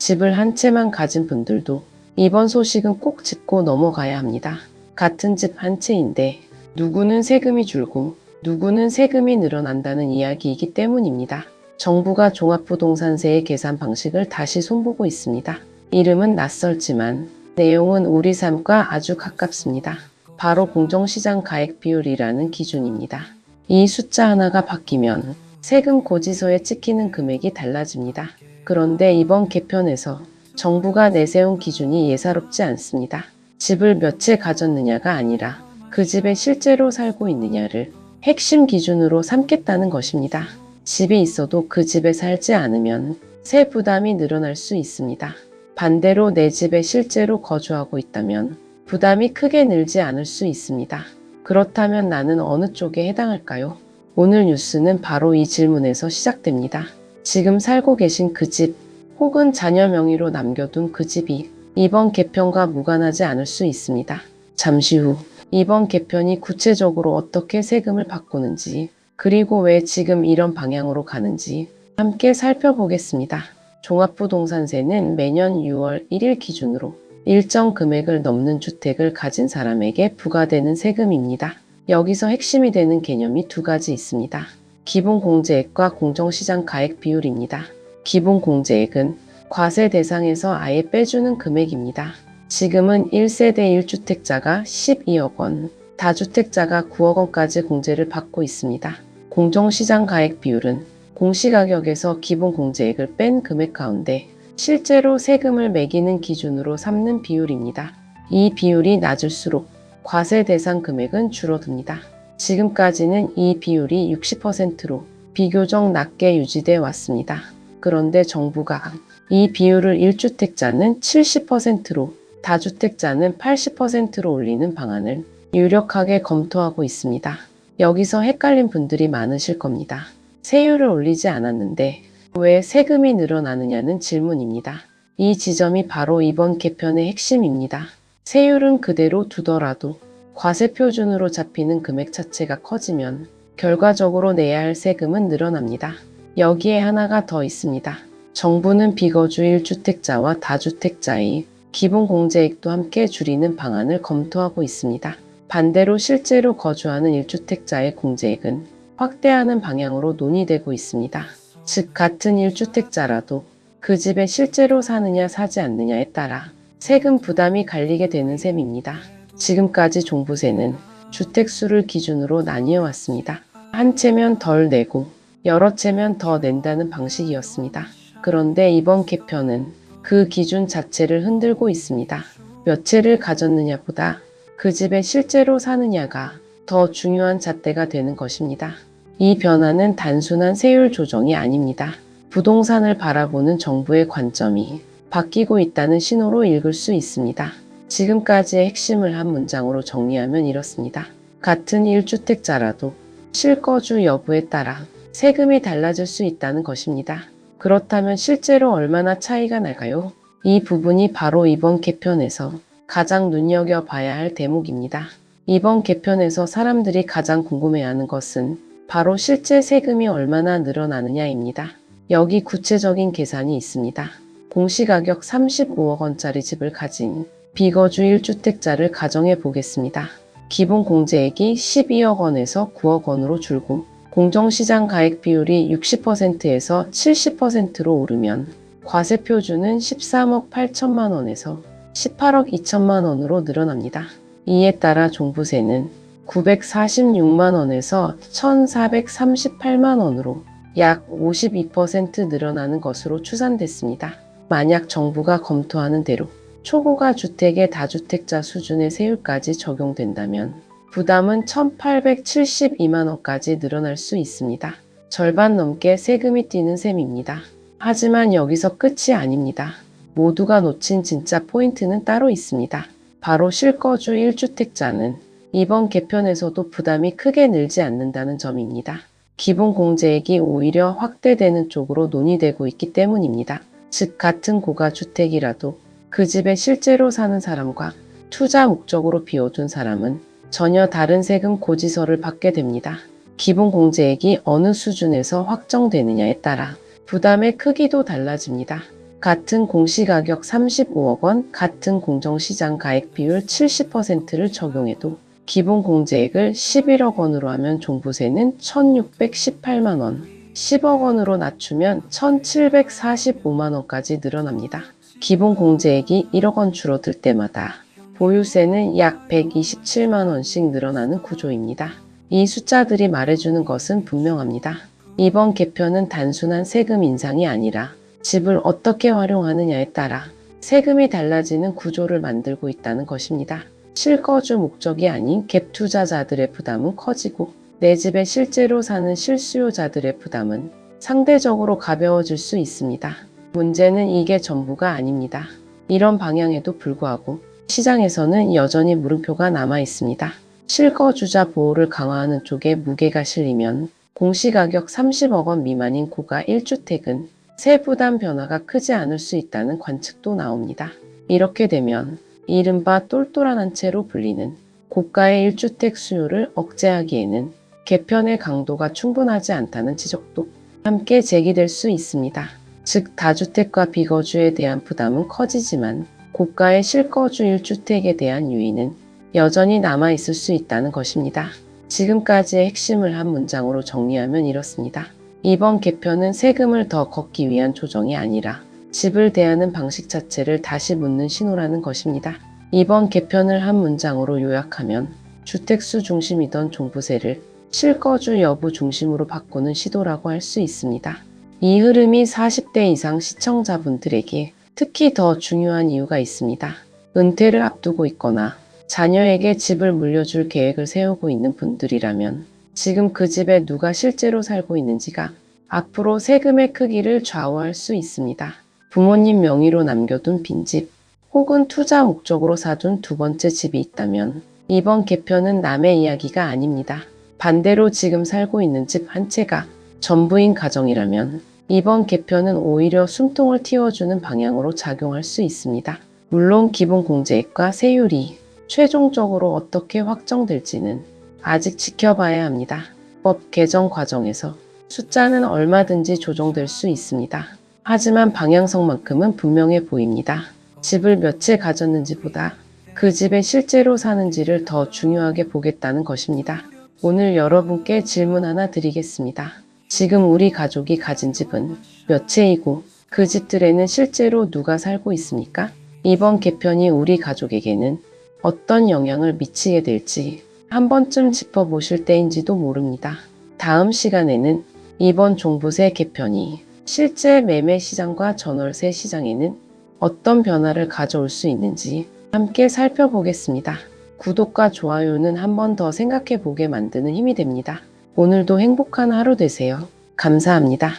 집을 한 채만 가진 분들도 이번 소식은 꼭 짚고 넘어가야 합니다. 같은 집 한 채인데 누구는 세금이 줄고 누구는 세금이 늘어난다는 이야기이기 때문입니다. 정부가 종합부동산세의 계산 방식을 다시 손보고 있습니다. 이름은 낯설지만 내용은 우리 삶과 아주 가깝습니다. 바로 공정시장 가액 비율이라는 기준입니다. 이 숫자 하나가 바뀌면 세금 고지서에 찍히는 금액이 달라집니다. 그런데 이번 개편에서 정부가 내세운 기준이 예사롭지 않습니다. 집을 몇 채 가졌느냐가 아니라 그 집에 실제로 살고 있느냐를 핵심 기준으로 삼겠다는 것입니다. 집이 있어도 그 집에 살지 않으면 세 부담이 늘어날 수 있습니다. 반대로 내 집에 실제로 거주하고 있다면 부담이 크게 늘지 않을 수 있습니다. 그렇다면 나는 어느 쪽에 해당할까요? 오늘 뉴스는 바로 이 질문에서 시작됩니다. 지금 살고 계신 그 집, 혹은 자녀 명의로 남겨둔 그 집이 이번 개편과 무관하지 않을 수 있습니다. 잠시 후 이번 개편이 구체적으로 어떻게 세금을 바꾸는지, 그리고 왜 지금 이런 방향으로 가는지 함께 살펴보겠습니다. 종합부동산세는 매년 6월 1일 기준으로 일정 금액을 넘는 주택을 가진 사람에게 부과되는 세금입니다. 여기서 핵심이 되는 개념이 두 가지 있습니다. 기본공제액과 공정시장 가액 비율입니다. 기본공제액은 과세 대상에서 아예 빼주는 금액입니다. 지금은 1세대 1주택자가 12억 원, 다주택자가 9억 원까지 공제를 받고 있습니다. 공정시장 가액 비율은 공시가격에서 기본공제액을 뺀 금액 가운데 실제로 세금을 매기는 기준으로 삼는 비율입니다. 이 비율이 낮을수록 과세 대상 금액은 줄어듭니다. 지금까지는 이 비율이 60%로 비교적 낮게 유지돼 왔습니다. 그런데 정부가 이 비율을 1주택자는 70%로 다주택자는 80%로 올리는 방안을 유력하게 검토하고 있습니다. 여기서 헷갈린 분들이 많으실 겁니다. 세율을 올리지 않았는데 왜 세금이 늘어나느냐는 질문입니다. 이 지점이 바로 이번 개편의 핵심입니다. 세율은 그대로 두더라도 과세 표준으로 잡히는 금액 자체가 커지면 결과적으로 내야 할 세금은 늘어납니다. 여기에 하나가 더 있습니다. 정부는 비거주 1주택자와 다주택자의 기본공제액도 함께 줄이는 방안을 검토하고 있습니다. 반대로 실제로 거주하는 1주택자의 공제액은 확대하는 방향으로 논의되고 있습니다. 즉 같은 1주택자라도 그 집에 실제로 사느냐 사지 않느냐에 따라 세금 부담이 갈리게 되는 셈입니다. 지금까지 종부세는 주택수를 기준으로 나뉘어 왔습니다. 한 채면 덜 내고 여러 채면 더 낸다는 방식이었습니다. 그런데 이번 개편은 그 기준 자체를 흔들고 있습니다. 몇 채를 가졌느냐보다 그 집에 실제로 사느냐가 더 중요한 잣대가 되는 것입니다. 이 변화는 단순한 세율 조정이 아닙니다. 부동산을 바라보는 정부의 관점이 바뀌고 있다는 신호로 읽을 수 있습니다. 지금까지의 핵심을 한 문장으로 정리하면 이렇습니다. 같은 1주택자라도 실거주 여부에 따라 세금이 달라질 수 있다는 것입니다. 그렇다면 실제로 얼마나 차이가 날까요? 이 부분이 바로 이번 개편에서 가장 눈여겨봐야 할 대목입니다. 이번 개편에서 사람들이 가장 궁금해하는 것은 바로 실제 세금이 얼마나 늘어나느냐입니다. 여기 구체적인 계산이 있습니다. 공시가격 35억 원짜리 집을 가진 비거주 1주택자를 가정해 보겠습니다. 기본공제액이 12억 원에서 9억 원으로 줄고 공정시장 가액 비율이 60%에서 70%로 오르면 과세 표준은 13억 8천만 원에서 18억 2천만 원으로 늘어납니다. 이에 따라 종부세는 946만 원에서 1,438만 원으로 약 52% 늘어나는 것으로 추산됐습니다. 만약 정부가 검토하는 대로 초고가 주택의 다주택자 수준의 세율까지 적용된다면 부담은 1,872만 원까지 늘어날 수 있습니다. 절반 넘게 세금이 뛰는 셈입니다. 하지만 여기서 끝이 아닙니다. 모두가 놓친 진짜 포인트는 따로 있습니다. 바로 실거주 1주택자는 이번 개편에서도 부담이 크게 늘지 않는다는 점입니다. 기본공제액이 오히려 확대되는 쪽으로 논의되고 있기 때문입니다. 즉 같은 고가주택이라도 그 집에 실제로 사는 사람과 투자 목적으로 비워둔 사람은 전혀 다른 세금 고지서를 받게 됩니다. 기본공제액이 어느 수준에서 확정되느냐에 따라 부담의 크기도 달라집니다. 같은 공시가격 35억 원, 같은 공정시장 가액 비율 70%를 적용해도 기본 공제액을 11억 원으로 하면 종부세는 1,618만 원, 10억 원으로 낮추면 1,745만 원까지 늘어납니다. 기본 공제액이 1억 원 줄어들 때마다 보유세는 약 127만 원씩 늘어나는 구조입니다. 이 숫자들이 말해주는 것은 분명합니다. 이번 개편은 단순한 세금 인상이 아니라 집을 어떻게 활용하느냐에 따라 세금이 달라지는 구조를 만들고 있다는 것입니다. 실거주 목적이 아닌 갭 투자자들의 부담은 커지고 내 집에 실제로 사는 실수요자들의 부담은 상대적으로 가벼워질 수 있습니다. 문제는 이게 전부가 아닙니다. 이런 방향에도 불구하고 시장에서는 여전히 물음표가 남아 있습니다. 실거주자 보호를 강화하는 쪽에 무게가 실리면 공시가격 30억 원 미만인 고가 1주택은 세부담 변화가 크지 않을 수 있다는 관측도 나옵니다. 이렇게 되면 이른바 똘똘한 한 채로 불리는 고가의 1주택 수요를 억제하기에는 개편의 강도가 충분하지 않다는 지적도 함께 제기될 수 있습니다. 즉 다주택과 비거주에 대한 부담은 커지지만 고가의 실거주 1주택에 대한 유의는 여전히 남아있을 수 있다는 것입니다. 지금까지의 핵심을 한 문장으로 정리하면 이렇습니다. 이번 개편은 세금을 더 걷기 위한 조정이 아니라 집을 대하는 방식 자체를 다시 묻는 신호라는 것입니다. 이번 개편을 한 문장으로 요약하면 주택수 중심이던 종부세를 실거주 여부 중심으로 바꾸는 시도라고 할 수 있습니다. 이 흐름이 40대 이상 시청자분들에게 특히 더 중요한 이유가 있습니다. 은퇴를 앞두고 있거나 자녀에게 집을 물려줄 계획을 세우고 있는 분들이라면 지금 그 집에 누가 실제로 살고 있는지가 앞으로 세금의 크기를 좌우할 수 있습니다. 부모님 명의로 남겨둔 빈집 혹은 투자 목적으로 사둔 두 번째 집이 있다면 이번 개편은 남의 이야기가 아닙니다. 반대로 지금 살고 있는 집 한 채가 전부인 가정이라면 이번 개편은 오히려 숨통을 틔워주는 방향으로 작용할 수 있습니다. 물론 기본 공제액과 세율이 최종적으로 어떻게 확정될지는 아직 지켜봐야 합니다. 법 개정 과정에서 숫자는 얼마든지 조정될 수 있습니다. 하지만 방향성만큼은 분명해 보입니다. 집을 몇 채 가졌는지보다 그 집에 실제로 사는지를 더 중요하게 보겠다는 것입니다. 오늘 여러분께 질문 하나 드리겠습니다. 지금 우리 가족이 가진 집은 몇 채이고 그 집들에는 실제로 누가 살고 있습니까? 이번 개편이 우리 가족에게는 어떤 영향을 미치게 될지 한 번쯤 짚어보실 때인지도 모릅니다. 다음 시간에는 이번 종부세 개편이 실제 매매 시장과 전월세 시장에는 어떤 변화를 가져올 수 있는지 함께 살펴보겠습니다. 구독과 좋아요는 한 번 더 생각해 보게 만드는 힘이 됩니다. 오늘도 행복한 하루 되세요. 감사합니다.